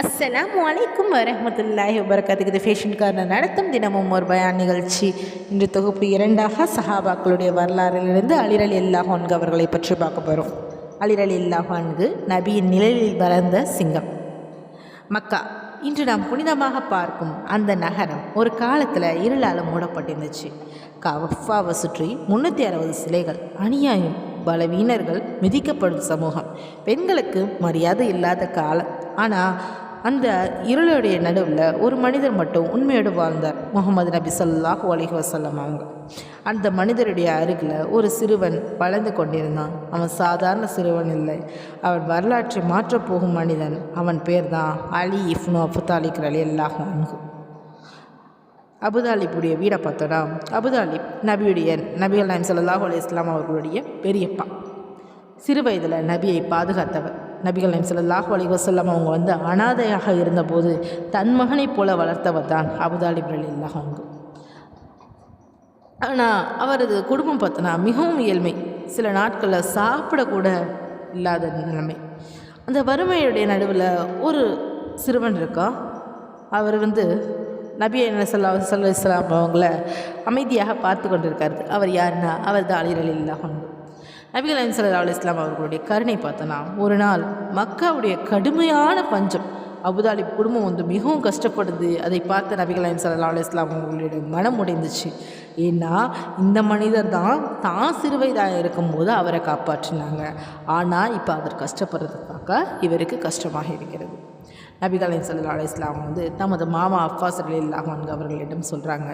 அஸ்ஸலாமு அலைக்கும் வரஹ்மத்துல்லாஹி வபரகாத்துஹு. இது ஃபேஷன் கார்னர் நடத்தும் தினமும் ஒரு பயான் நிகழ்ச்சி. இன்று தொகுப்பு 2ஆக சஹாபாக்களுடைய வரலாறிலிருந்து அலி ரலியல்லாஹு அன்ஹு அவர்களை பற்றி பார்க்க போகிறோம். அலி ரலியல்லாஹு அன்ஹு நபியின் நிழலில் வளர்ந்த சிங்கம். மக்கா இன்று நாம் புனிதமாக பார்க்கும் அந்த நகரம் ஒரு காலத்தில் இருளால் மூடப்பட்டிருந்துச்சு. கஃபாவை சுற்றி 360 சிலைகள், அநியாயம், பலவீனர்கள் மிதிக்கப்படும் சமூகம், பெண்களுக்கு மரியாதை இல்லாத காலம். ஆனால் அந்த இருளுடைய நடுவில் ஒரு மனிதர் மட்டும் உண்மையோடு வாழ்ந்தார். முகமது நபி ஸல்லல்லாஹு அலைஹி வஸல்லம் அவங்க. அந்த மனிதருடைய அருகில் ஒரு சிறுவன் வளர்ந்து கொண்டிருந்தான். அவன் சாதாரண சிறுவன் இல்லை, அவன் வரலாற்றை மாற்றப்போகும் மனிதன். அவன் பேர் தான் அலி இப்னு அபு தாலிப் ரலியல்லாஹு அன்ஹு. அபுதாலிப்புடைய வீடை பார்த்தோன்னா, அபுதாலிப் நபிகள் நாயகம் ஸல்லல்லாஹு அலைஹி வஸல்லம் அவர்களுடைய பெரியப்பா. சிறு வயதில் நபியை பாதுகாத்தவர். நபிகள் நாயகம் ஸல்லல்லாஹு அலைஹி வஸல்லம் அவங்க அனாதையாக இருந்தபோது தன் மகனைப் போல வளர்த்தவர் தான் அபுதாலிப் ரலியல்லாஹு அன்ஹு. ஆனால் அவரது குடும்பம் பார்த்தோன்னா மிகவும் ஏழ்மை. சில நாட்களில் சாப்பிடக்கூட இல்லாத நிலைமை. அந்த வறுமையுடைய நடுவில் ஒரு சிறுவன் இருக்கா. அவர் நபி ஸல்லல்லாஹு அலைஹி வஸல்லம் அவங்கள அமைதியாக பார்த்து கொண்டிருக்காரு. அவர் யாருன்னா, அவர் தான் அலி ரலியல்லாஹு அன்ஹு. நபிகள் நாயகம் ஸல்லல்லாஹு அலைஹி வஸல்லம் அவர்களுடைய கருணை பார்த்தோன்னா, ஒரு நாள் மக்காவுடைய கடுமையான பஞ்சம், அபுதாலிப் குடும்பம் மிகவும் கஷ்டப்படுது. அதை பார்த்து நபிகள் நாயகம் ஸல்லல்லாஹு அலைஹி வஸல்லம் அவங்களுடைய மனம் உடைந்துச்சு. ஏன்னா இந்த மனிதர் தான் சிறுவயதாக இருக்கும்போது அவரை காப்பாற்றினாங்க. ஆனால் இப்போ அவர் கஷ்டப்படுறதை பார்க்க இவருக்கு கஷ்டமாக இருக்கிறது. நபிகள் நாயகம் ஸல்லல்லாஹு அலைஹி வஸல்லம் தமது மாமா அப்பாஸ் ரலியல்லாஹு அன்ஹு அவர்களிடம் சொல்கிறாங்க,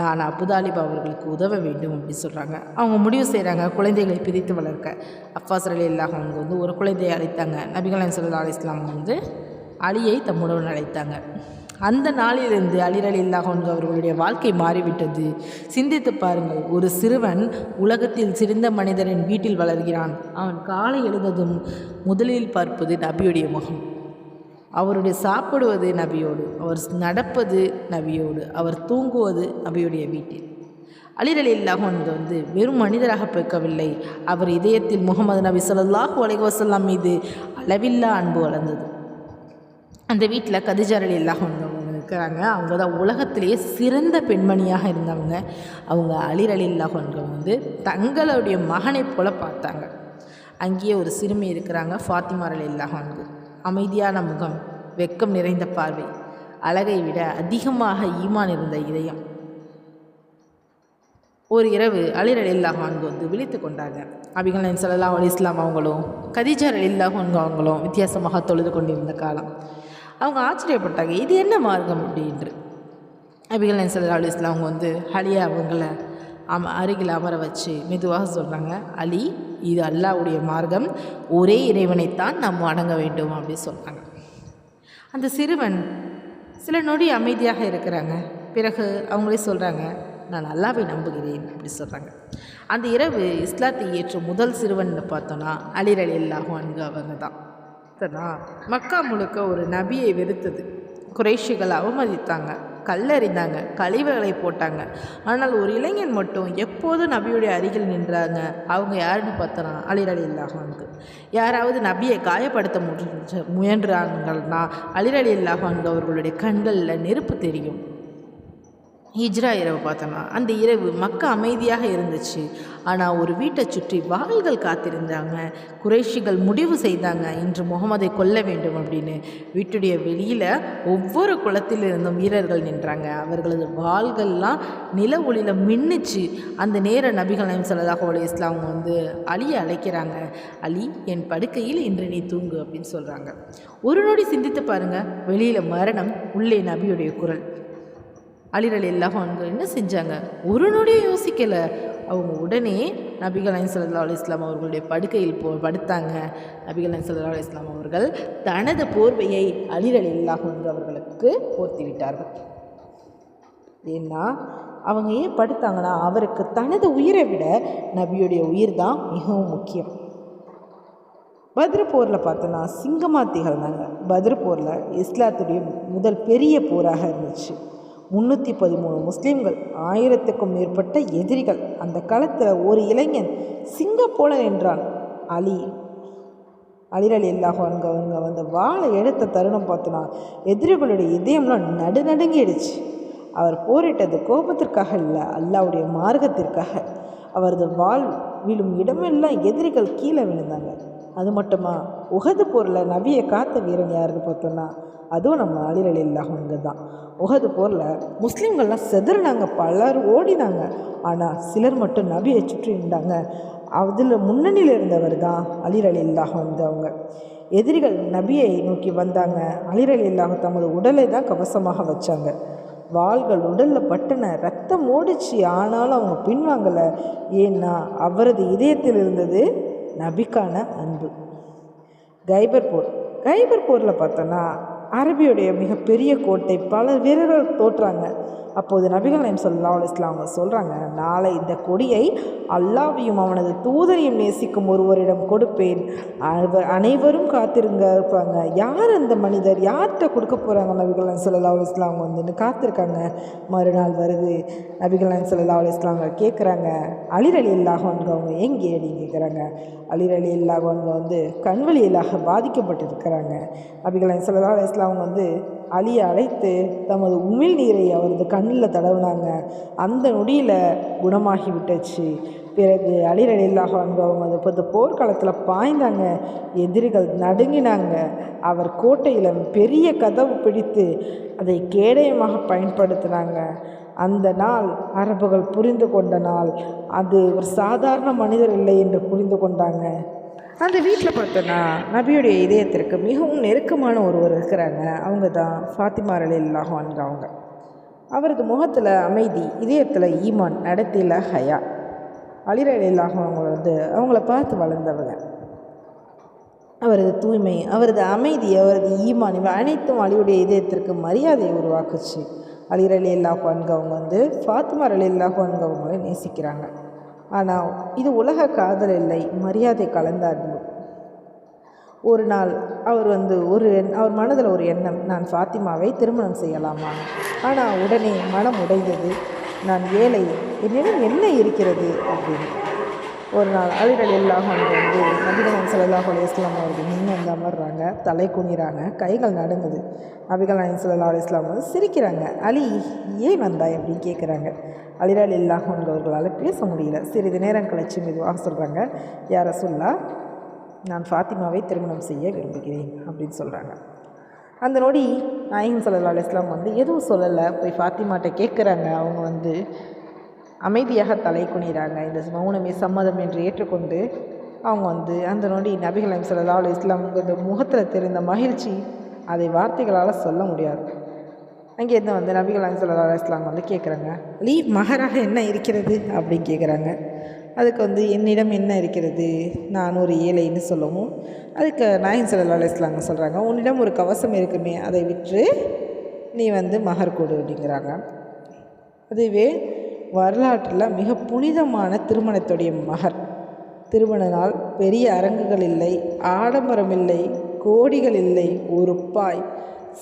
நான் அபுதாலிப் அவர்களுக்கு உதவ வேண்டும் அப்படின்னு சொல்கிறாங்க. அவங்க முடிவு செய்கிறாங்க குழந்தைகளை பிரித்து வளர்க்க. அப்பாஸ் ரலியல்லாஹு அன்ஹு ஒரு குழந்தையை அழைத்தாங்க. நபிகள் நாயகம் ஸல்லல்லாஹு அலைஹி வஸல்லம் அலியை தம்முடன் அழைத்தாங்க. அந்த நாளிலிருந்து அலி ரலியல்லாஹு அன்ஹு அவர்களுடைய வாழ்க்கை மாறிவிட்டது. சிந்தித்து பாருங்கள், ஒரு சிறுவன் உலகத்தில் சிறந்த மனிதரின் வீட்டில் வளர்கிறான். அவன் காலை எழுந்ததும் முதலில் பார்ப்பது நபியுடைய முகம். அவருடைய சாப்பிடுவது நபியோடு, அவர் நடப்பது நபியோடு, அவர் தூங்குவது நபியுடைய வீட்டில். அலி ரலியல்லாஹு அன்ஹு வெறும் மனிதராக பிறக்கவில்லை. அவர் இதயத்தில் முகமது நபி ஸல்லல்லாஹு அலைஹி வஸல்லம் மீது அளவில்லா அன்பு வளர்ந்தது. அந்த வீட்டில் கதீஜா ரலியல்லாஹு அன்ஹா இருக்கிறாங்க. அவங்க தான் உலகத்திலேயே சிறந்த பெண்மணியாக இருந்தவங்க. அவங்க அலி ரலியல்லாஹு அன்ஹு தங்களுடைய மகனைப் போல பார்த்தாங்க. அங்கேயே ஒரு சிறுமி இருக்கிறாங்க, ஃபாத்திமா ரலியல்லாஹு அன்ஹா. அமைதியான முகம், வெட்கம் நிறைந்த பார்வை, அழகை விட அதிகமாக ஈமான் இருந்த இதயம். ஒரு இரவு அலி ரலியல்லாஹு அன்ஹு விழித்து கொண்டாங்க. நபிகள் நாயகம் ஸல்லல்லாஹு அலைஹி வஸல்லம் அவங்களும் கதீஜா ரலியல்லாஹு அன்ஹா அவங்களும் வித்தியாசமாக தொழுது கொண்டிருந்த காலம். அவங்க ஆச்சரியப்பட்டாங்க, இது என்ன மார்க்கம் அப்படின்று. நபிகள் நாயகம் ஸல்லல்லாஹு அலைஹி வஸல்லம் அவங்க அலியா அவங்கள அருகில் அமர வச்சு மெதுவாக சொல்கிறாங்க, அலி, இது அல்லாஹ்வுடைய மார்க்கம், ஒரே இறைவனைத்தான் நாம் வணங்க வேண்டும் அப்படின்னு சொல்கிறாங்க. அந்த சிறுவன் சில நொடி அமைதியாக இருக்கிறாங்க. பிறகு அவங்களே சொல்கிறாங்க, நான் அல்லாஹ்வை நம்புகிறேன் அப்படி சொல்கிறாங்க. அந்த இரவு இஸ்லாத்தை ஏற்ற முதல் சிறுவன் பார்த்தோன்னா அலி ரலியல்லாஹு அன்ஹு அவங்க தான். மக்கா முழுக்க ஒரு நபியை வெறுத்தது. குறைஷிகள் அவமதித்தாங்க, கல்லறிந்தாங்க, கழிவுகளை போட்டாங்க. ஆனால் ஒரு இளைஞன் மட்டும் எப்போதும் நபியுடைய அருகில் நின்றாங்க. அவங்க யாருன்னு பார்த்தோன்னா அலி ரலியல்லாஹு அன்ஹு. யாராவது நபியை காயப்படுத்த முயன்றாங்கன்னா அலி ரலியல்லாஹு அன்ஹு அவர்களுடைய கண்களில் நெருப்பு தெரியும். ஹிஜ்ரா இரவு பார்த்தோன்னா அந்த இரவு மக்கா அமைதியாக இருந்துச்சு. ஆனால் ஒரு வீட்டை சுற்றி வாள்கள் காத்திருந்தாங்க. குறைஷிகள் முடிவு செய்தாங்க, இன்று முகமதை கொல்ல வேண்டும் அப்படின்னு. வீட்டுடைய வெளியில் ஒவ்வொரு குளத்திலிருந்தும் வீரர்கள் நின்றாங்க. அவர்களது வாள்கள்லாம் நில ஒளியில் மின்னுச்சு. அந்த நேர நபிகள் நாயகம் ஸல்லல்லாஹு அலைஹி வஸல்லம் அலியை அழைக்கிறாங்க. அலி, என் படுக்கையில் இன்று நீ தூங்கு அப்படின்னு சொல்கிறாங்க. ஒரு நொடி சிந்தித்து பாருங்கள், வெளியில் மரணம், உள்ளே நபியுடைய குரல். அலி ரலியல்லாஹு அன்ஹு என்ன செஞ்சாங்க, ஒரு நொடியை யோசிக்கலை. அவங்க உடனே நபிகள் நாயகம் ஸல்லல்லாஹு அலைஹி வஸல்லம் அவர்களுடைய படுக்கையில் படுத்தாங்க. நபிகள் நாயகம் ஸல்லல்லாஹு அலைஹி வஸல்லம் அவர்கள் தனது போர்வையை அலி ரலியல்லாஹு அன்ஹு அவர்களுக்கு போர்த்தி விட்டார்கள். ஏன்னா அவங்க ஏன் படுத்தாங்கன்னா, அவருக்கு தனது உயிரை விட நபியுடைய உயிர் தான் மிகவும் முக்கியம். பத்ர் போரில் பார்த்தோன்னா சிங்கமாக திகழ்ந்தாங்க. பத்ர் போரில் இஸ்லாத்துடைய முதல் பெரிய போராக இருந்துச்சு. 313 முஸ்லீம்கள், 1000க்கும் மேற்பட்ட எதிரிகள். அந்த காலத்தில் ஒரு இளைஞன் சிங்கம் போல நின்றான். அலி அலி ரலியல்லாஹு அன்ஹு அவங்க வந்து வாளை எடுத்த தருணம் பார்த்தோன்னா எதிரிகளுடைய இதயம்லாம் நடுநடுங்கிடுச்சு. அவர் போரிட்டது கோபத்திற்காக இல்லை, அல்லாஹ்வுடைய மார்க்கத்திற்காக. அவரது வாள் விழும் இடமெல்லாம் எதிரிகள் கீழே விழுந்தாங்க. அது மட்டுமா, உஹது போரில் நபியை காத்த வீரன் யாருன்னு பார்த்தோன்னா அதுவும் நம்ம அலி ரலியல்லாஹு அன்ஹு தான். உஹது போரில் முஸ்லீம்கள்லாம் செதறினாங்க, பலர் ஓடினாங்க. ஆனால் சிலர் மட்டும் நபியை சுற்றி நின்றாங்க. அதில் முன்னணியில் இருந்தவர் தான் அலி ரலியல்லாஹு அன்ஹு அவங்க. எதிரிகள் நபியை நோக்கி வந்தாங்க. அலி ரலியல்லாஹு தமது உடலை தான் கவசமாக வச்சாங்க. வாள்கள் உடலில் பட்டன, ரத்தம் ஓடிச்சு. ஆனாலும் அவங்க பின்வாங்கலை. ஏன்னா அவரது இதயத்தில் இருந்தது நபிக்கான அன்பு. கைபர் போரில் பார்த்தோன்னா அரபியுடைய மிகப்பெரிய கோட்டை, பல வீரர்கள் தோற்றாங்க. அப்போது நபிகள் நாயகம் ஸல்லல்லாஹு அலைஹி வஸல்லம் அவங்க சொல்கிறாங்க, நாளை இந்த கொடியை அல்லாஹ்வையும் அவனது தூதரையும் நேசிக்கும் ஒருவரிடம் கொடுப்பேன். அனைவரும் காத்திருங்க இருப்பாங்க. யார் அந்த மனிதர், யார்கிட்ட கொடுக்க போகிறாங்க? நபிகள் நாயகம் ஸல்லல்லாஹு அலைஹி வஸல்லம் அவங்க வந்து காத்திருக்காங்க. மறுநாள் வருது. நபிகள் நாயகம் ஸல்லல்லாஹு அலைஹி வஸல்லம் அவங்க கேட்குறாங்க, அலி ரலியல்லாஹு அன்ஹு அவங்க எங்கே அப்படின்னு கேட்குறாங்க. அலி ரலியல்லாஹு அன்ஹு வந்து கண்வழியிலாக பாதிக்கப்பட்டிருக்கிறாங்க. நபிகள் நாயகம் ஸல்லல்லாஹு அலைஹி வஸல்லம் அவங்க வந்து அலியை அழைத்து தமது உமிழ் நீரை அவரது கண்ணில் தடவினாங்க. அந்த நொடியில் குணமாகி விட்டுச்சு. பிறகு அலி ரலியல்லாஹு அன்ஹு அவங்க அந்த போர்க்காலத்தில் பாய்ந்தாங்க. எதிரிகள் நடுங்கினாங்க. அவர் கோட்டையில் பெரிய கதவு பிடித்து அதை கேடயமாக பயன்படுத்தினாங்க. அந்த நாள் அரபுகள் புரிந்து கொண்ட நாள். அது ஒரு சாதாரண மனிதர் இல்லை என்று புரிந்து கொண்டாங்க. அந்த வீட்டில் பார்த்தோன்னா நபியுடைய இதயத்திற்கு மிகவும் நெருக்கமான ஒருவர் இருக்கிறாங்க. அவங்க தான் ஃபாத்திமா ரலியல்லாஹு அன்ஹா அவங்க. அவரது முகத்தில் அமைதி, இதயத்தில் ஈமான், நடத்தையில் ஹயா. அலி ரலியல்லாஹு அவங்க வந்து அவங்கள பார்த்து வளர்ந்தவங்க. அவரது தூய்மை, அவரது அமைதி, அவரது ஈமான் இவை அனைத்தும் அலியுடைய இதயத்திற்கு மரியாதையை உருவாக்குச்சு. அலி ரலியல்லாஹு அன்ஹு அவங்க வந்து ஃபாத்திமா ரலியல்லாஹு அன்ஹா அவங்களை நேசிக்கிறாங்க. ஆனால் இது உலக காதல் இல்லை, மரியாதை கலந்த அன்பு. ஒரு நாள் அவர் வந்து அவர் மனதில் ஒரு எண்ணம், நான் ஃபாத்திமாவை திருமணம் செய்யலாமா? ஆனால் உடனே மனம் உடைந்தது. நான் ஏழை, என்னிடம் என்ன இருக்கிறது அப்படின்னு. ஒரு நாள் அலி ரலியல்லாஹு அன்ஹு வந்து நபிகள் நாயகம் ஸல்லல்லாஹு அலைஹி வஸல்லம் அவர்கள் முன்னே வந்து அமர்றாங்க. தலை குனிறாங்க, கைகள் நடுங்குது. நபிகள் நாயகம் ஸல்லல்லாஹு அலைஹி வஸல்லம் வந்து சிரிக்கிறாங்க. அலி, ஏன் வந்தாய் அப்படின்னு கேட்குறாங்க. அலி ரலியல்லாஹு அன்ஹு அவர்களால் பேச முடியல. சிறிது நேரம் கழிச்சு மெதுவாக சொல்கிறாங்க, யா ரசூலுல்லாஹ், நான் ஃபாத்திமாவை திருமணம் செய்ய விரும்புகிறேன் அப்படின்னு சொல்கிறாங்க. அந்த நொடி நாயகம் ஸல்லல்லாஹு அலைஹி வஸல்லம் வந்து எதுவும் சொல்லலை. போய் ஃபாத்திமாட்ட கேட்குறாங்க. அவங்க வந்து அமைதியாக தலை குனிறாங்க. இந்த மௌனமே சம்மதம் என்று ஏற்றுக்கொண்டு அவங்க வந்து அந்த நொடி நபிகள் நாயகம் ஸல்லல்லாஹு அலைஹி வஸல்லம் இந்த முகத்தில் தெரிந்த மகிழ்ச்சி அதை வார்த்தைகளால் சொல்ல முடியாது. அங்கேருந்து வந்து நபிகள் நாயகம் ஸல்லல்லாஹு அலைஹி வஸல்லம் வந்து கேட்குறாங்க, அலி, மகராக என்ன இருக்கிறது அப்படின்னு கேட்குறாங்க. அதுக்கு வந்து என்னிடம் என்ன இருக்கிறது, நான் ஒரு ஏழைன்னு சொல்லவும், அதுக்கு நாயகம் ஸல்லல்லாஹு அலைஹி வஸல்லம் சொல்கிறாங்க, உன்னிடம் ஒரு கவசம் இருக்குமே, அதை விற்று நீ வந்து மகர் கொடு அப்படிங்கிறாங்க. அதுவே வரலாற்றில் மிக புனிதமான திருமணத்துடைய மகர். திருமண நாள் பெரிய அரங்குகள் இல்லை, ஆடம்பரம் இல்லை, கோடிகள் இல்லை, ஒரு பாய்,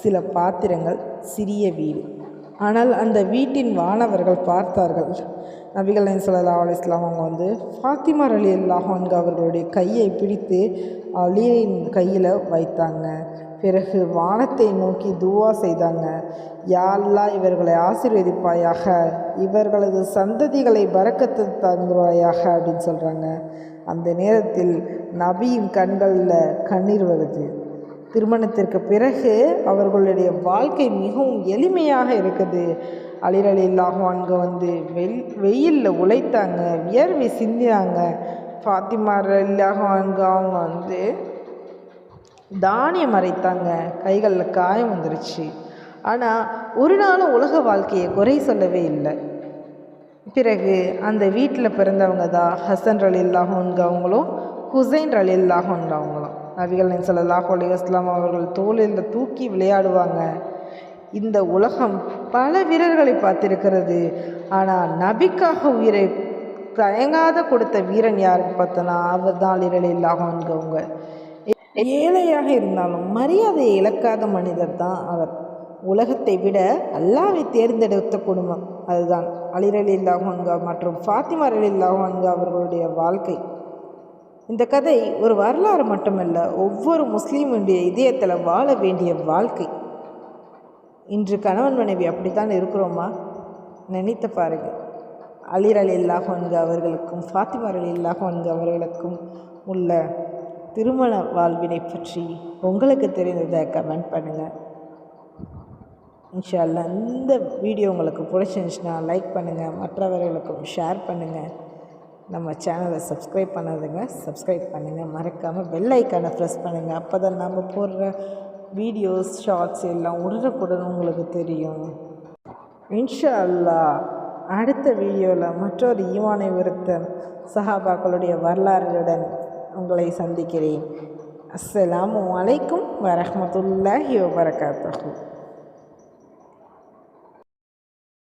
சில பாத்திரங்கள், சிறிய வீடு. ஆனால் அந்த வீட்டின் வானவர்கள் பார்த்தார்கள். நபிகள் நாயகம் ஸல்லல்லாஹு அலைஹி வஸல்லம் அவங்க வந்து ஃபாத்திமா ரலியல்லாஹு அன்ஹா அவர்களுடைய கையை பிடித்து அலியின் கையில் வைத்தாங்க. பிறகு வானத்தை நோக்கி துவா செய்தாங்க, யா அல்லாஹ், இவர்களை ஆசீர்வதிப்பாயாக, இவர்களது சந்ததிகளை பரக்கத்து தந்துவாயாக அப்படின்னு சொல்கிறாங்க. அந்த நேரத்தில் நபியின் கண்களில் கண்ணீர் வருது. திருமணத்திற்கு பிறகு அவர்களுடைய வாழ்க்கை மிகவும் எளிமையாக இருக்குது. அலி ரலியல்லாஹு அன்ஹு வந்து வெயிலில் உழைத்தாங்க, வியர்வை சிந்தினாங்க. ஃபாத்திமா ரலியல்லாஹு அன்ஹா அவங்க வந்து தானியம் அரைத்தாங்க, கைகளில் காயம் வந்துருச்சு. ஆனால் ஒரு நாளும் உலக வாழ்க்கையை குறை சொல்லவே இல்லை. பிறகு அந்த வீட்டில் பிறந்தவங்க தான் ஹசன் ரலியல்லாஹு அன்ஹு அவங்களும் ஹுசைன் ரலியல்லாஹு அன்ஹு அவங்களும். நபிகள் நாயகம் ஸல்லல்லாஹு அலைஹி வஸல்லம் அவர்கள் தோளில் தூக்கி விளையாடுவாங்க. இந்த உலகம் பல வீரர்களை பார்த்திருக்கிறது. ஆனால் நபிக்காக உயிரை தயங்காத கொடுத்த வீரன் யாருன்னு பார்த்தோன்னா அவர் தான் அலி ரலியல்லாஹு அன்ஹு அவங்க. ஏழையாக இருந்தாலும் மரியாதையை இழக்காத மனிதர் தான் அவர். உலகத்தை விட அல்லாஹ்வை தேர்ந்தெடுத்த குடும்பம் அதுதான் அலி ரலியல்லாஹு அன்ஹு மற்றும் ஃபாத்திமா ரலியல்லாஹு அன்ஹா அவர்களுடைய வாழ்க்கை. இந்த கதை ஒரு வரலாறு மட்டுமல்ல, ஒவ்வொரு முஸ்லீமுடைய இதயத்தில் வாழ வேண்டிய வாழ்க்கை. இன்று கணவன் மனைவி அப்படித்தான் இருக்கிறோமா? நினைத்து பாருங்கள். அலி ரலியல்லாஹு அன்ஹு அவர்களுக்கும் ஃபாத்திமா ரலியல்லாஹு அன்ஹு அவர்களுக்கும் உள்ள திருமண வாழ்வினை பற்றி உங்களுக்கு தெரிந்ததை கமெண்ட் பண்ணுங்கள். இன்ஷா அல்லாஹ் இந்த வீடியோ உங்களுக்கு பிடிச்சிருந்துச்சுன்னா லைக் பண்ணுங்கள், மற்றவர்களுக்கும் ஷேர் பண்ணுங்கள். நம்ம சேனலை சப்ஸ்கிரைப் பண்ணாதுங்க, சப்ஸ்கிரைப் பண்ணுங்கள். மறக்காமல் பெல் ஐக்கானை ப்ரெஸ் பண்ணுங்கள். அப்போ தான் நம்ம போடுற வீடியோஸ் ஷார்ட்ஸ் எல்லாம் உடனுக்குடன் உங்களுக்கு தெரியும். இன்ஷா அல்லாஹ் அடுத்த வீடியோவில் மற்றொரு ஈமானை விருத்த சஹாபாக்களுடைய வரலாறுடன் உங்களை சந்திக்கிறேன். அஸ்ஸலாமு அலைக்கும் வரஹ்மத்துல்லாஹி வபரகாத்துஹு.